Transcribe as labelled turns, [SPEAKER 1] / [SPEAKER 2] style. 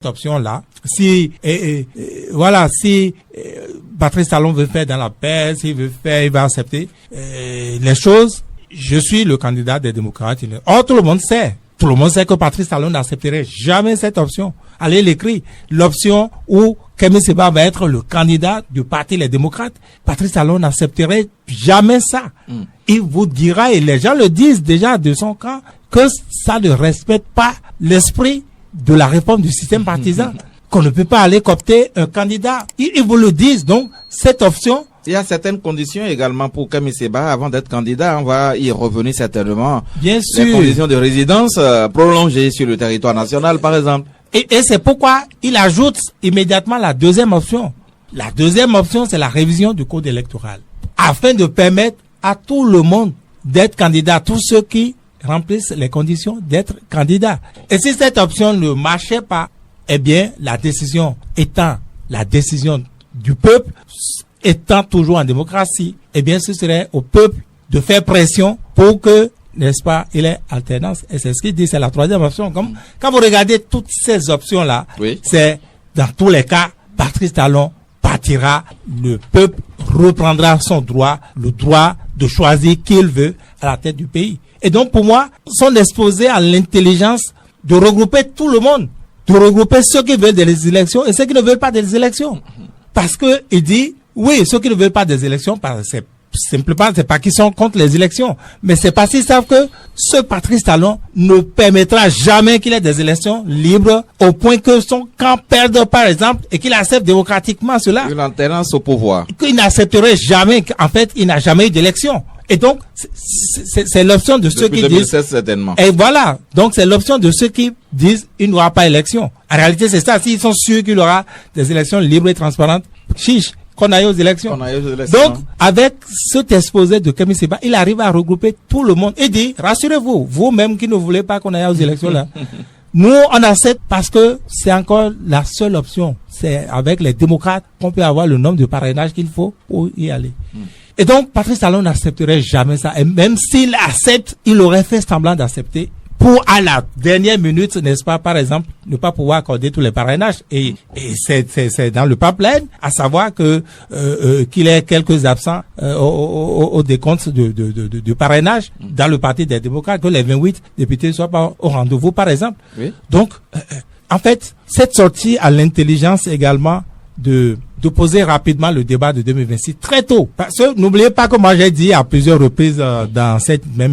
[SPEAKER 1] option-là, si Patrice Talon veut faire dans la paix, s'il veut faire, il va accepter les choses. Je suis le candidat des démocrates. Or, tout le monde sait que Patrice Talon n'accepterait jamais cette option. Allez l'écrire. L'option où Kémi Séba va être le candidat du parti Les Démocrates. Patrice Talon n'accepterait jamais ça. Il vous dira, et les gens le disent déjà de son camp, que ça ne respecte pas l'esprit de la réforme du système partisan. Qu'on ne peut pas aller coopter un candidat. Ils vous le disent. Donc, cette option...
[SPEAKER 2] Il y a certaines conditions également pour Kémi Séba avant d'être candidat. On va y revenir certainement.
[SPEAKER 1] Bien sûr.
[SPEAKER 2] Les conditions de résidence prolongées sur le territoire national, par exemple.
[SPEAKER 1] Et c'est pourquoi il ajoute immédiatement la deuxième option. La deuxième option, c'est la révision du code électoral. Afin de permettre à tout le monde d'être candidat, tous ceux qui remplissent les conditions d'être candidat. Et si cette option ne marchait pas, eh bien, la décision étant la décision du peuple, étant toujours en démocratie, eh bien, ce serait au peuple de faire pression pour que, n'est-ce pas, il ait alternance. Et c'est ce qu'il dit, c'est la troisième option. Comme, quand vous regardez toutes ces options-là,
[SPEAKER 2] oui,
[SPEAKER 1] c'est, dans tous les cas, Patrice Talon partira, le peuple reprendra son droit, le droit de choisir qui il veut à la tête du pays. Et donc, pour moi, sont exposés à l'intelligence de regrouper tout le monde, de regrouper ceux qui veulent des élections et ceux qui ne veulent pas des élections. Parce que, il dit, oui, ceux qui ne veulent pas des élections, c'est simplement, c'est pas qu'ils sont contre les élections, mais c'est parce qu'ils savent que ce Patrice Talon ne permettra jamais qu'il ait des élections libres au point que son camp perde, par exemple, et qu'il accepte démocratiquement cela.
[SPEAKER 2] Une alternance au pouvoir.
[SPEAKER 1] Qu'il n'accepterait jamais, en fait, il n'a jamais eu d'élection. Et donc, c'est l'option de ceux qui
[SPEAKER 2] 2016,
[SPEAKER 1] disent...
[SPEAKER 2] certainement.
[SPEAKER 1] Et voilà. Donc, c'est l'option de ceux qui disent il n'y aura pas élection. En réalité, c'est ça. S'ils sont sûrs qu'il y aura des élections libres et transparentes, chiche, qu'on aille aux élections. Donc, avec cet exposé de Kémi Séba, il arrive à regrouper tout le monde et dit, rassurez-vous, vous-même qui ne voulez pas qu'on aille aux élections là, nous, on accepte parce que c'est encore la seule option. C'est avec les démocrates qu'on peut avoir le nombre de parrainages qu'il faut pour y aller. Et donc, Patrice Talon n'accepterait jamais ça. Et même s'il accepte, il aurait fait semblant d'accepter pour, à la dernière minute, n'est-ce pas, par exemple, ne pas pouvoir accorder tous les parrainages. Et c'est dans le pipeline, à savoir que, qu'il ait quelques absents, au décompte du parrainage dans le parti des démocrates, que les 28 députés ne soient pas au rendez-vous, par exemple. Oui. Donc, en fait, cette sortie à l'intelligence également de poser rapidement le débat de 2026 très tôt. Parce que n'oubliez pas que moi j'ai dit à plusieurs reprises dans cette même